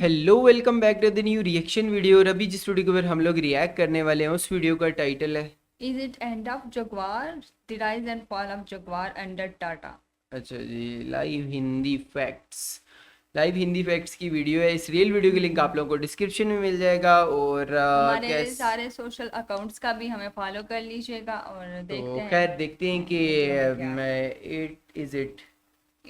Hello welcome back to the new reaction video. और अभी जिस वीडियो के ऊपर हम लोग रिएक्ट करने वाले हैं उस वीडियो का टाइटल है Is it end of Jaguar, the rise and fall of Jaguar under Tata? अच्छा जी, live Hindi facts. Live Hindi facts की वीडियो है। इस रियल वीडियो की लिंक आप लोगों को डिस्क्रिप्शन में मिल जाएगा। और हमारे कैस सारे सोशल अकाउंट्स का भी हमें फॉलो कर लीजिएगा और देखते तो हैं खैर देखते हैं कि है क्या? मैं it Is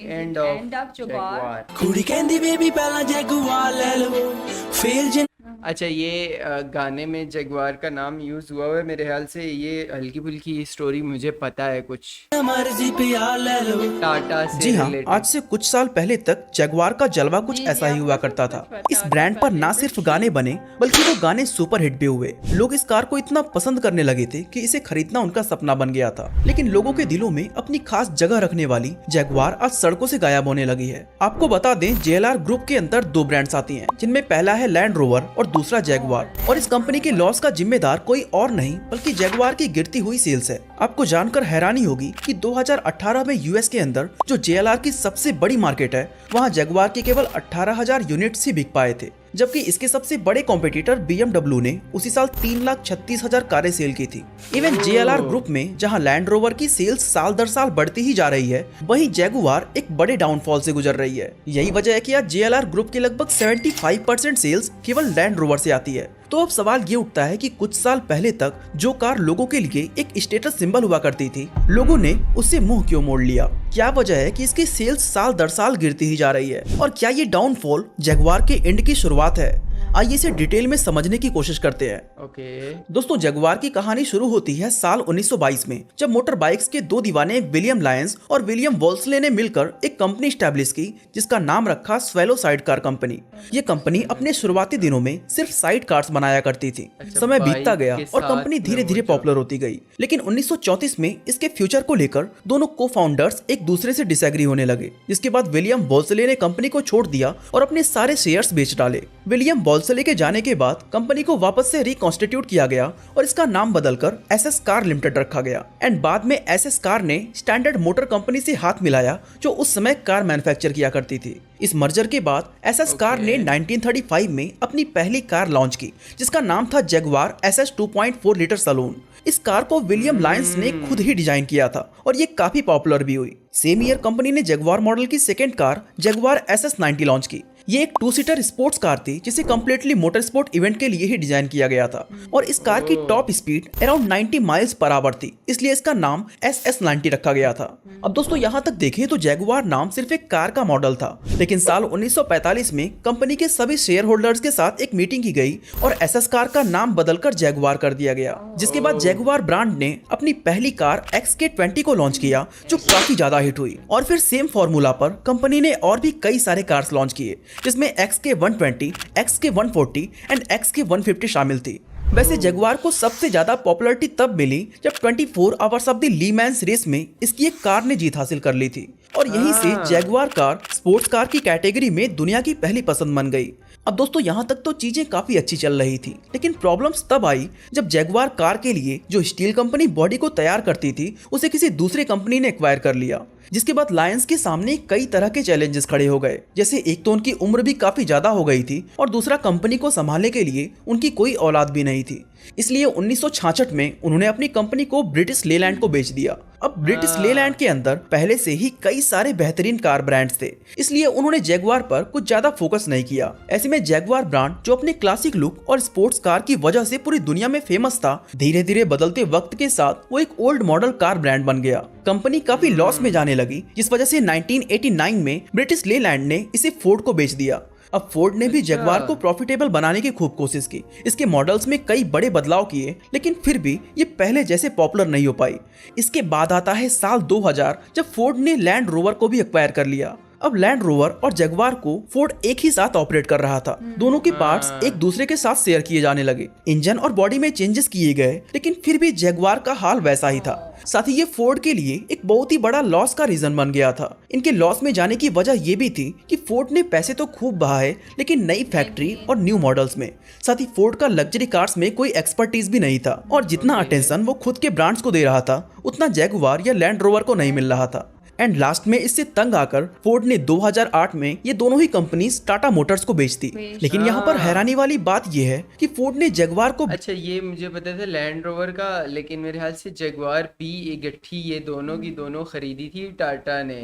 and it of end of Jaguar? Jaguar. कुड़ी कहंदी बेबी पहला जगुआर ले लो फिर जिन अच्छा, ये गाने में जगुआर का नाम यूज़ हुआ हुआ है। मेरे ख्याल से ये हल्की फुल्की स्टोरी मुझे पता है कुछ मर्जी पे यार ले लो। टाटा से जी हाँ, रिलेटेड। आज से कुछ साल पहले तक जगुआर का जलवा कुछ जी, ऐसा ही आपको हुआ सब करता कुछ था। पता इस होगा ब्रांड पर ना पहले। सिर्फ गाने बने बल्कि वो गाने सुपर हिट भी हुए। लोग इस कार को इतना पसंद करने लगे थे कि इसे खरीदना उनका सपना बन गया था। लेकिन लोगों के दिलों में अपनी खास जगह रखने वाली जगुआर आज सड़कों से गायब होने लगी है। आपको बता दें, JLR ग्रुप के अंदर दो ब्रांड्स आती हैं, जिनमें पहला है लैंड रोवर और दूसरा जगुआर। और इस कंपनी के लॉस का जिम्मेदार कोई और नहीं बल्कि जगुआर की गिरती हुई सेल्स है। आपको जानकर हैरानी होगी कि 2018 में यूएस के अंदर जो JLR की सबसे बड़ी मार्केट है, वहां जगुआर के केवल 18,000 यूनिट्स ही बिक पाए थे, जबकि इसके सबसे बड़े कॉम्पिटिटर BMW ने उसी साल 3,36,000 कारें सेल की थी। इवन JLR ग्रुप में जहां लैंड रोवर की सेल्स साल दर साल बढ़ती ही जा रही है, वहीं जगुआर एक बड़े डाउनफॉल से गुजर रही है। यही वजह है कि आज JLR ग्रुप की लगभग 75% सेल्स केवल लैंड रोवर से आती है। तो अब सवाल ये उठता है कि कुछ साल पहले तक जो कार लोगों के लिए एक स्टेटस सिंबल हुआ करती थी, लोगों ने उससे मुंह क्यों मोड़ लिया? क्या वजह है कि इसकी सेल्स साल दर साल गिरती ही जा रही है? और क्या ये डाउनफॉल जगुआर के एंड की शुरुआत है? आइए इसे डिटेल में समझने की कोशिश करते हैं। ओके। दोस्तों, जगुआर की कहानी शुरू होती है साल 1922 में, जब मोटर बाइक्स के दो दीवाने विलियम लायंस और विलियम वोल्सले ने मिलकर एक कंपनी स्टैब्लिश की, जिसका नाम रखा स्वेलो साइड कार कंपनी। ये कंपनी अपने शुरुआती दिनों में सिर्फ साइड कार्स बनाया करती थी। अच्छा, समय बीतता बाइक गया के और साथ कंपनी में धीरे धीरे वो जो- पॉपुलर होती गई। लेकिन 1934 में इसके फ्यूचर को लेकर दोनों को फाउंडर्स एक दूसरे से डिसएग्री होने लगे, जिसके बाद विलियम वोल्सले ने कंपनी को छोड़ दिया और अपने सारे शेयर्स बेच डाले। विलियम वोल्सले के जाने के बाद कंपनी को वापस से रिकॉन्स्टिट्यूट किया गया और इसका नाम बदलकर SS कार लिमिटेड रखा गया। एंड बाद में SS कार ने स्टैंडर्ड मोटर कंपनी से हाथ मिलाया, जो उस समय कार मैन्युफैक्चर किया करती थी। इस मर्जर के बाद SS कार ने 1935 में अपनी पहली कार लॉन्च की, जिसका नाम था जगुआर SS 2.4 लीटर सलून। इस कार को विलियम लायंस ने खुद ही डिजाइन किया था और ये काफी पॉपुलर भी हुई। सेम ईयर कंपनी ने जगुआर मॉडल की second car Jaguar SS 90 launch की। ये एक 2 सीटर स्पोर्ट्स कार थी, जिसे कम्प्लीटली मोटर स्पोर्ट इवेंट के लिए ही डिजाइन किया गया था। और इस कार की top speed around 90 miles per hour थी, इसलिए इसका नाम SS 90 रखा गया था। अब दोस्तों, यहाँ तक देखें तो जगुआर नाम सिर्फ एक कार का मॉडल था, लेकिन साल 1945 में कंपनी के सभी शेयर होल्डर्स के साथ एक मीटिंग की गई और SS कार का नाम बदलकर जगुआर कर दिया गया। जिसके बाद जगुआर ब्रांड ने अपनी पहली कार XK20 को लॉन्च किया, जो काफी ज्यादा हिट हुई। और फिर सेम फॉर्मूला पर कंपनी ने और भी कई सारे कार्स लॉन्च किए, जिसमें XK120, XK140 एंड XK150 शामिल थी। वैसे जगुआर को सबसे ज्यादा पॉपुलैरिटी तब मिली जब 24 hours of the Le Mans race में इसकी एक कार ने जीत हासिल कर ली थी, और यहीं से जगुआर कार स्पोर्ट्स कार की कैटेगरी में दुनिया की पहली पसंद बन गई। अब दोस्तों, यहाँ तक तो चीजें काफी अच्छी चल रही थी, लेकिन प्रॉब्लम्स तब आई जब जगुआर कार के लिए जो स्टील कंपनी बॉडी को तैयार करती थी, उसे किसी दूसरे कंपनी ने एक्वायर कर लिया। जिसके बाद लायंस के सामने कई तरह के चैलेंजेस खड़े हो गए। जैसे एक तो उनकी उम्र भी काफी ज्यादा हो गई थी, और दूसरा कंपनी को संभालने के लिए उनकी कोई औलाद भी नहीं थी। इसलिए 1966 में उन्होंने अपनी कंपनी को ब्रिटिश लेलैंड को बेच दिया। अब ब्रिटिश लेलैंड के अंदर पहले से ही कई सारे बेहतरीन कार ब्रांड्स थे, इसलिए उन्होंने जगुआर पर कुछ ज्यादा फोकस नहीं किया। ऐसे में जगुआर ब्रांड, जो अपने क्लासिक लुक और स्पोर्ट्स कार की वजह से पूरी दुनिया में फेमस था, धीरे धीरे बदलते वक्त के साथ वो एक ओल्ड मॉडल कार ब्रांड बन गया। कंपनी काफी लॉस में जाने लगी, जिस वजह से 1989 में ब्रिटिश लेलैंड ने इसे फोर्ड को बेच दिया। अब फोर्ड ने भी जगुआर को प्रॉफिटेबल बनाने की खूब कोशिश की, इसके मॉडल्स में कई बड़े बदलाव किए, लेकिन फिर भी ये पहले जैसे पॉपुलर नहीं हो पाई। इसके बाद आता है साल 2000, जब फोर्ड ने लैंड रोवर को भी एक्वायर कर लिया। अब लैंड रोवर और जगुआर को फोर्ड एक ही साथ ऑपरेट कर रहा था। दोनों के पार्ट्स एक दूसरे के साथ शेयर किए जाने लगे। इंजन और बॉडी में चेंजेस किए गए, लेकिन फिर भी जगुआर का हाल वैसा ही था। साथ ही ये फोर्ड के लिए एक बहुत ही बड़ा लॉस का रीजन बन गया था। इनके लॉस में जाने की वजह ये भी थी कि फोर्ड ने पैसे तो खूब बहाए, लेकिन नई फैक्ट्री और न्यू मॉडल्स में। साथ ही फोर्ड का लग्जरी कार्स में कोई एक्सपर्टीज भी नहीं था, और जितना अटेंशन वो खुद के ब्रांड्स को दे रहा था, उतना जगुआर या लैंड रोवर को नहीं मिल रहा था। एंड लास्ट में इससे तंग आकर फोर्ड ने 2008 में ये दोनों ही कंपनीज टाटा मोटर्स को बेच दी। लेकिन यहाँ पर हैरानी वाली बात ये है कि फोर्ड ने जगुआर को अच्छा, ये मुझे पता था लैंड रोवर का, लेकिन मेरे ख्याल से जगुआर पी गट्ठी ये दोनों की दोनों खरीदी थी टाटा ने।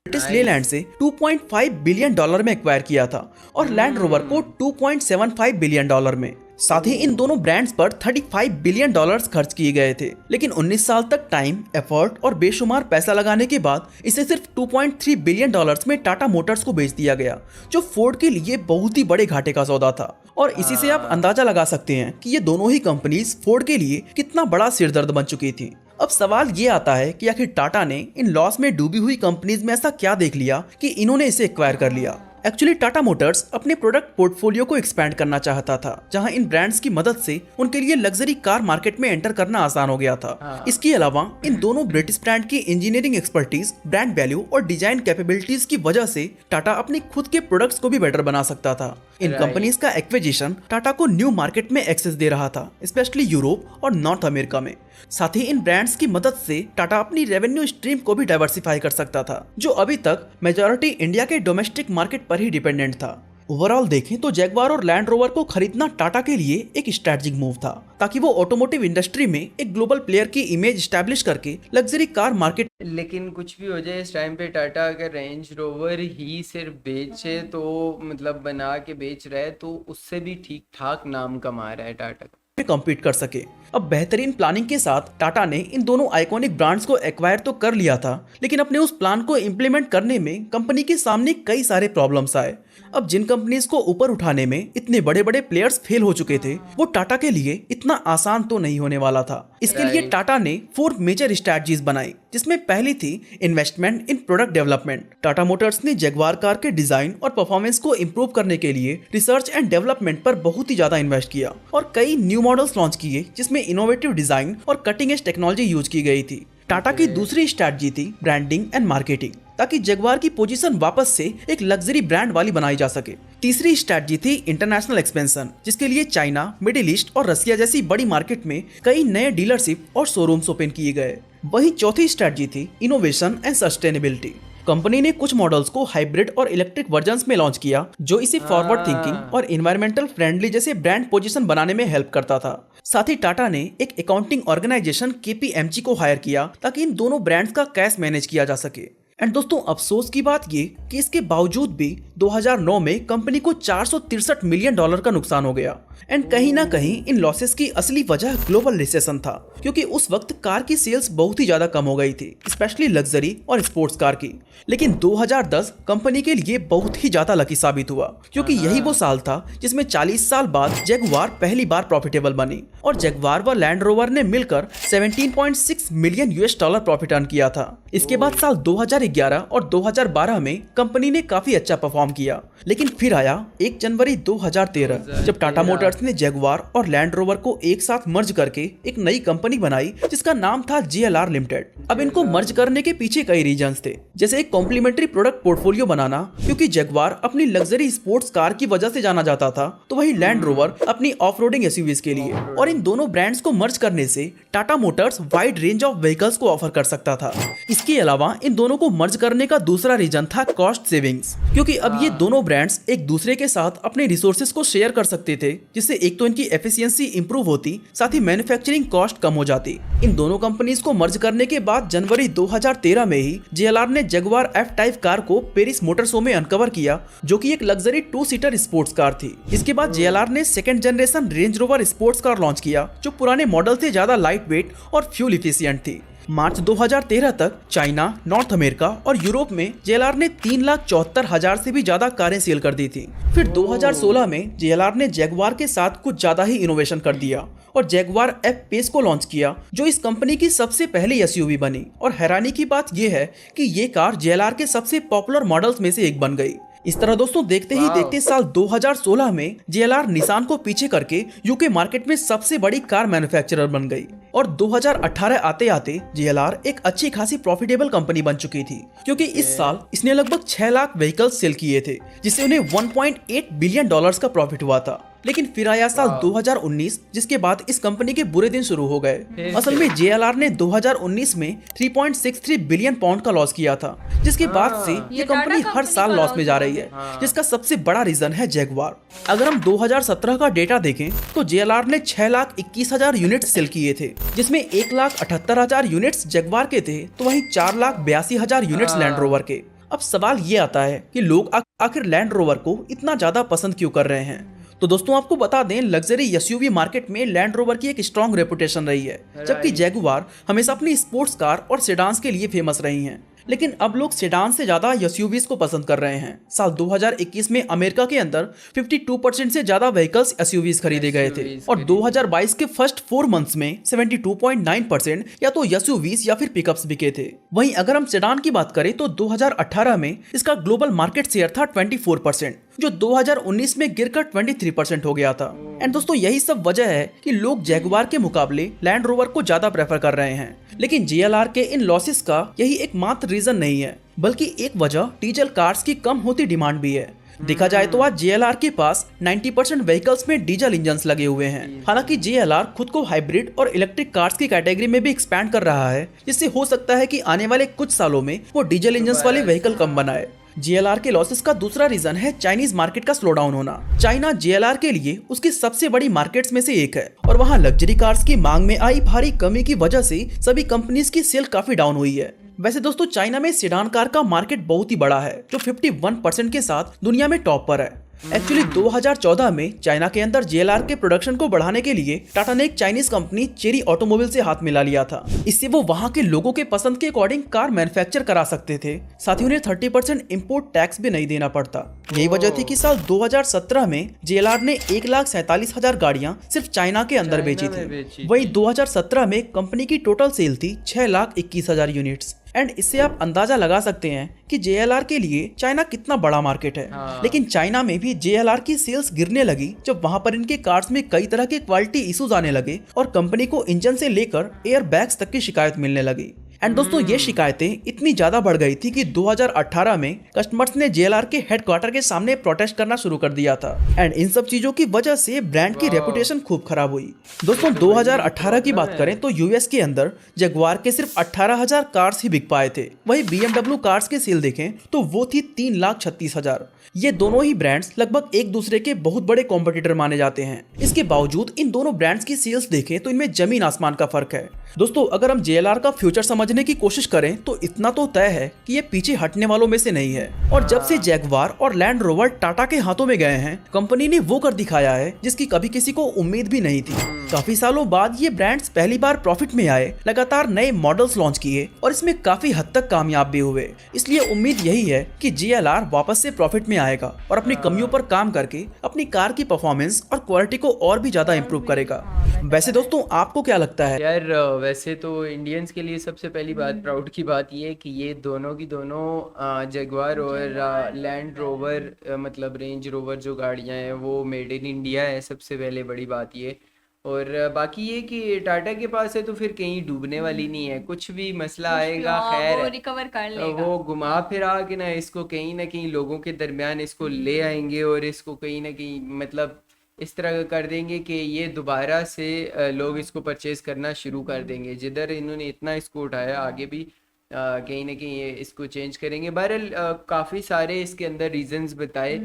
ब्रिटिश लेलैंड से 2.5 बिलियन डॉलर में एक्वायर किया था और लैंड रोवर को 2.75 बिलियन डॉलर में। साथ ही इन दोनों ब्रांड्स पर 35 बिलियन डॉलर्स खर्च किए गए थे। लेकिन 19 साल तक टाइम, एफर्ट और बेशुमार पैसा लगाने के बाद इसे सिर्फ 2.3 बिलियन डॉलर्स में टाटा मोटर्स को बेच दिया गया, जो फोर्ड के लिए बहुत ही बड़े घाटे का सौदा था। और इसी से आप अंदाजा लगा सकते हैं कि ये दोनों ही कंपनीज फोर्ड के लिए कितना बड़ा सिरदर्द बन चुकी थी। अब सवाल ये आता है कि आखिर टाटा ने इन लॉस में डूबी हुई कंपनीज में ऐसा क्या देख लिया कि इन्होंने इसे एक्वायर कर लिया। एक्चुअली टाटा मोटर्स अपने प्रोडक्ट पोर्टफोलियो को एक्सपैंड करना चाहता था, जहां इन ब्रांड्स की मदद से उनके लिए लग्जरी कार मार्केट में एंटर करना आसान हो गया था। इसके अलावा इन दोनों ब्रिटिश ब्रांड की इंजीनियरिंग एक्सपर्टीज, ब्रांड वैल्यू और डिजाइन कैपेबिलिटीज की वजह से टाटा अपने खुद के प्रोडक्ट्स को भी बेटर बना सकता था। इन कंपनीज का एक्विजिशन टाटा को न्यू मार्केट में एक्सेस दे रहा था, स्पेशली यूरोप और नॉर्थ अमेरिका में। साथ ही इन ब्रांड्स की मदद से टाटा अपनी रेवेन्यू स्ट्रीम को भी डाइवर्सिफाई कर सकता था, जो अभी तक मेजॉरिटी इंडिया के डोमेस्टिक मार्केट पर ही डिपेंडेंट था। ओवरऑल देखें तो जगुआर और लैंड रोवर को खरीदना टाटा के लिए एक स्ट्रेटेजिक मूव था, ताकि वो ऑटोमोटिव इंडस्ट्री में एक ग्लोबल प्लेयर की इमेज स्टैब्लिश करके लग्जरी कार मार्केट। लेकिन कुछ भी हो जाए, इस टाइम पे टाटा अगर रेंज रोवर ही सिर्फ बेचे तो मतलब बना के बेच रहा है, तो उससे भी ठीक ठाक नाम कमा रहा है टाटा पे कम्पीट कर सके। अब बेहतरीन प्लानिंग के साथ टाटा ने इन दोनों आइकॉनिक ब्रांड्स को एक्वायर तो कर लिया था, लेकिन अपने उस प्लान को इम्प्लीमेंट करने में कंपनी के सामने कई सारे प्रॉब्लम्स आए। अब जिन कंपनीज को ऊपर उठाने में इतने बड़े बड़े प्लेयर्स फेल हो चुके थे, वो टाटा के लिए इतना आसान तो नहीं होने वाला था। इसके लिए टाटा ने 4 मेजर स्ट्रेटजीज बनाई, जिसमें पहली थी इन्वेस्टमेंट इन प्रोडक्ट डेवलपमेंट। टाटा मोटर्स ने जगुआर कार के डिजाइन और परफॉर्मेंस को इम्प्रूव करने के लिए रिसर्च एंड डेवलपमेंट पर बहुत ही ज्यादा इन्वेस्ट किया और कई न्यू मॉडल्स लॉन्च किए, जिसमें इनोवेटिव डिजाइन और कटिंग एज टेक्नोलॉजी यूज की गई थी। टाटा की दूसरी स्ट्रेटजी थी ब्रांडिंग एंड मार्केटिंग, ताकि जगुआर की पोजीशन वापस से एक लग्जरी ब्रांड वाली बनाई जा सके। तीसरी स्ट्रेटजी थी इंटरनेशनल एक्सपेंशन, जिसके लिए चाइना, मिडिल ईस्ट और रसिया जैसी बड़ी मार्केट में कई नए डीलरशिप और शोरूम्स ओपन किए गए। वहीं चौथी स्ट्रेटजी थी इनोवेशन एंड सस्टेनेबिलिटी। कंपनी ने कुछ मॉडल्स को हाइब्रिड और इलेक्ट्रिक वर्जन्स में लॉन्च किया, जो इसे फॉरवर्ड थिंकिंग और इन्वायरमेंटल फ्रेंडली जैसे ब्रांड पोजीशन बनाने में हेल्प करता था। साथ ही टाटा ने एक अकाउंटिंग ऑर्गेनाइजेशन KPMG को हायर किया, ताकि इन दोनों ब्रांड्स का कैश मैनेज किया जा सके। एंड दोस्तों, अफसोस की बात ये कि इसके बावजूद भी 2009 में कंपनी को 463 मिलियन डॉलर का नुकसान हो गया। एंड कहीं ना कहीं इन लॉसेस की असली वजह ग्लोबल रिसेशन था, क्योंकि उस वक्त कार की सेल्स बहुत ही ज्यादा कम हो गई थी, स्पेशली लग्जरी और स्पोर्ट्स कार की। लेकिन 2010 कंपनी के लिए बहुत ही ज्यादा लकी साबित हुआ, क्योंकि यही वो साल था जिसमें 40 साल बाद जगुआर पहली बार प्रॉफिटेबल बनी और जगुआर व लैंड रोवर ने मिलकर 17.6 million US dollar profit earn किया था। इसके बाद साल 2011 और 2012 में कंपनी ने काफी अच्छा परफॉर्म किया, लेकिन फिर आया 1 जनवरी 2013, जब टाटा मोटर्स ने जगुआर और लैंड रोवर को एक साथ मर्ज करके एक नई कंपनी बनाई, जिसका नाम था JLR लिमिटेड। अब इनको मर्ज करने के पीछे कई रीजंस थे, जैसे एक कॉम्प्लीमेंट्री प्रोडक्ट पोर्टफोलियो बनाना, क्योंकि जगुआर अपनी लग्जरी स्पोर्ट्स कार की वजह से जाना जाता था, तो वही लैंड रोवर अपनी ऑफ रोडिंग SUVs के लिए। और इन दोनों ब्रांड्स को मर्ज करने से Tata Motors wide range of vehicles को ऑफर कर सकता था। इसके अलावा इन दोनों को मर्ज करने का दूसरा रीजन था कॉस्ट सेविंग्स, क्योंकि अब ये दोनों ब्रांड्स एक दूसरे के साथ अपने रिसोर्सेज को शेयर कर सकते थे, जिससे एक तो इनकी एफिशिएंसी इंप्रूव होती, साथ ही मैन्युफैक्चरिंग कॉस्ट कम हो जाती। इन दोनों कंपनीज को मर्ज करने के बाद जनवरी 2013 में ही JLR ने जगुआर F टाइप कार को पेरिस मोटर शो में अनकवर किया, जो कि एक लग्जरी 2 सीटर स्पोर्ट्स कार थी। इसके बाद JLR ने second generation range rover sports car launch किया, जो पुराने मॉडल से ज्यादा लाइट वेट और फ्यूल इफिशिएंट थी। मार्च 2013 तक चाइना, नॉर्थ अमेरिका और यूरोप में JLR ने 3,74,000 से भी ज्यादा कारें सेल कर दी थी। फिर 2016 में JLR ने जगुआर के साथ कुछ ज्यादा ही इनोवेशन कर दिया और जगुआर F पेस को लॉन्च किया, जो इस कंपनी की सबसे पहली SUV बनी। और हैरानी की बात यह है कि ये कार JLR के सबसे पॉपुलर मॉडल्स में से एक बन गई। इस तरह दोस्तों, देखते ही देखते साल 2016 में JLR निसान को पीछे करके यूके मार्केट में सबसे बड़ी कार मैन्युफैक्चरर बन गई। और 2018 आते आते JLR एक अच्छी खासी प्रॉफिटेबल कंपनी बन चुकी थी, क्योंकि इस साल इसने लगभग 6 लाख व्हीकल्स सेल किए थे, जिससे उन्हें 1.8 बिलियन डॉलर्स का प्रॉफिट हुआ था। लेकिन फिर आया साल वाह। 2019, जिसके बाद इस कंपनी के बुरे दिन शुरू हो गए। फिर असल से। में JLR ने 2019 में 3.63 बिलियन पाउंड का लॉस किया था, जिसके बाद से हाँ। ये ये कंपनी टाटा हर कंपनी साल का लॉस loss में जा हुआ रही है। है, हाँ। जिसका सबसे बड़ा रीजन है जैगुआर। अगर हम 2017 का डेटा देखें तो JLR ने 6,21,000 यूनिट्स सेल किए थे, जिसमें 1,78,000 यूनिट्स जैगुआर के थे, तो वहीं 4,82,000 यूनिट्स लैंड रोवर के। अब सवाल ये आता है कि लोग आखिर लैंड रोवर को इतना ज्यादा पसंद क्यों कर रहे हैं। तो दोस्तों आपको बता दें, लग्जरी SUV मार्केट में लैंड रोवर की एक स्ट्रॉन्ग रेपुटेशन रही है, जबकि Right. जैगुआर हमेशा अपनी स्पोर्ट्स कार और सेडान्स के लिए फेमस रही हैं। लेकिन अब लोग सेडान से ज्यादा SUVs को पसंद कर रहे हैं। साल 2021 में अमेरिका के अंदर 52% से ज्यादा व्हीकल्स SUVs खरीदे गए थे, SUVs और खरीदे। 2022 के फर्स्ट 4 मंथ्स में 72.9% या तो SUVs या फिर पिकअप्स बिके थे। वहीं अगर हम सेडान की बात करें तो 2018 में इसका ग्लोबल मार्केट शेयर था 24%, जो 2019 में गिरकर 23% हो गया था। एंड दोस्तों यही सब वजह है कि लोग जैगुआर के मुकाबले लैंड रोवर को ज्यादा प्रेफर कर रहे हैं। लेकिन JLR के इन लॉसेस का यही एकमात्र रीजन नहीं है, बल्कि एक वजह डीजल कार्स की कम होती डिमांड भी है। देखा जाए तो आज JLR के पास 90% व्हीकल्स में डीजल इंजन्स लगे हुए हैं। हालांकि JLR खुद को हाइब्रिड और इलेक्ट्रिक कार्स की कैटेगरी में भी एक्सपैंड कर रहा है, जिससे हो सकता है कि आने वाले कुछ सालों में वो डीजल इंजन्स वाले व्हीकल कम बनाए। JLR के लॉसेस का दूसरा रीजन है चाइनीज मार्केट का स्लो डाउन होना। चाइना JLR के लिए उसकी सबसे बड़ी मार्केट्स में से एक है, और वहाँ लग्जरी कार्स की मांग में आई भारी कमी की वजह से सभी कंपनीज की सेल काफी डाउन हुई है। वैसे दोस्तों चाइना में सेडान कार का मार्केट बहुत ही बड़ा है, जो 51% के साथ दुनिया में टॉप पर है। एक्चुअली 2014 में चाइना के अंदर JLR के प्रोडक्शन को बढ़ाने के लिए टाटा ने एक चाइनीज कंपनी चेरी ऑटोमोबाइल से हाथ मिला लिया था। इससे वो वहां के लोगों के पसंद के अकॉर्डिंग कार मैन्युफैक्चर करा सकते थे, साथ ही उन्हें 30% इंपोर्ट टैक्स भी नहीं देना पड़ता। यही वजह थी कि साल 2017 में JLR ने 1,47,000 गाड़ियां सिर्फ चाइना के अंदर चाइना बेची में थी। बेची वही 2017 में कंपनी की टोटल सेल थी 6,21,000 यूनिट्स। एंड इससे आप अंदाजा लगा सकते हैं कि JLR के लिए चाइना कितना बड़ा मार्केट है। हाँ। लेकिन चाइना में भी JLR की सेल्स गिरने लगी जब वहां पर इनके कार्स में कई तरह के क्वालिटी इश्यूज आने लगे और कंपनी को इंजन से लेकर एयर बैग्स तक की शिकायत मिलने लगी। एंड दोस्तों ये शिकायतें इतनी ज्यादा बढ़ गई थी कि 2018 में कस्टमर्स ने JLR के हेडक्वार्टर के सामने प्रोटेस्ट करना शुरू कर दिया था। एंड इन सब चीजों की वजह से ब्रांड की रेपुटेशन खूब खराब हुई। दोस्तों 2018 की बात करें तो US के अंदर जगुआर के सिर्फ 18,000 कार्स ही बिक पाए थे। वहीं BMW कार्स के सेल देखें तो वो थी 3,36,000। ये दोनों ही ब्रांड्स लगभग एक दूसरे के बहुत बड़े कॉम्पिटिटर माने जाते हैं। इसके बावजूद इन दोनों ब्रांड्स की सेल्स देखें तो इनमें जमीन आसमान का फर्क है। दोस्तों अगर हम JLR का फ्यूचर समझने की कोशिश करें तो इतना तो तय है कि ये पीछे हटने वालों में से नहीं है। और जब से जैगुआर और लैंड रोवर टाटा के हाथों में गए हैं, कंपनी ने वो कर दिखाया है जिसकी कभी किसी को उम्मीद भी नहीं थी। काफी सालों बाद ये ब्रांड्स पहली बार प्रॉफिट में आए, लगातार नए मॉडल्स लॉन्च किए और इसमें काफी हद तक कामयाब भी हुए। इसलिए उम्मीद यही है कि JLR वापस से प्रॉफिट में आएगा और अपनी कमियों पर काम करके अपनी कार की परफॉर्मेंस और क्वालिटी को और भी ज्यादा इंप्रूव करेगा। वैसे दोस्तों आपको क्या लगता है? यार वैसे तो इंडियंस के लिए सबसे पहली बात प्राउड की बात ये है कि ये दोनों की दोनों जगुआर और लैंड रोवर मतलब रेंज रोवर जो गाड़ियां हैं वो मेड इन इंडिया है। सबसे पहले बड़ी बात ये। और बाकी ये कि टाटा के पास है तो फिर कहीं डूबने वाली नहीं है। कुछ भी मसला आएगा खैर वो रिकवर कर लेगा। वो घुमा फिरा के ना इसको कहीं ना कहीं लोगों के दरमियान इसको ले आएंगे और इसको कहीं ना कहीं मतलब इस तरह कर देंगे कि ये दोबारा से लोग इसको परचेज करना शुरू कर देंगे। जिधर इन्होंने इतना इसको उठाया आगे भी कहीं ना कहीं ये इसको चेंज करेंगे। बहरहाल काफ़ी सारे इसके अंदर रीजंस बताए,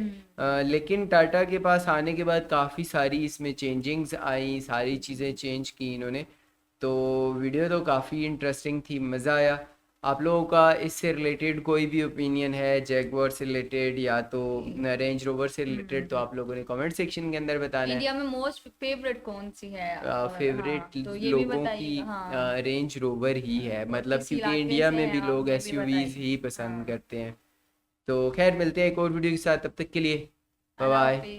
लेकिन टाटा के पास आने के बाद काफ़ी सारी इसमें चेंजिंग्स आई, सारी चीज़ें चेंज की इन्होंने। तो वीडियो तो काफ़ी इंटरेस्टिंग थी, मज़ा आया। आप लोगों का इससे रिलेटेड कोई भी ओपिनियन है जैगुआर से रिलेटेड या तो रेंज रोवर से रिलेटेड तो आप लोगों ने कमेंट सेक्शन के अंदर बताना है। इंडिया में मोस्ट फेवरेट कौन सी है? फेवरेट तो ये भी लोगों की बताइएगा। हाँ। रेंज रोवर ही है, मतलब किस क्योंकि इलाके इंडिया से में है भी आप लोग ये भी SUVs बताइए। ही पसंद हाँ। करते हैं। तो खैर मिलते हैं एक और वीडियो के साथ, तब तक के लिए बाय अल्लाह बाय। हाफिज।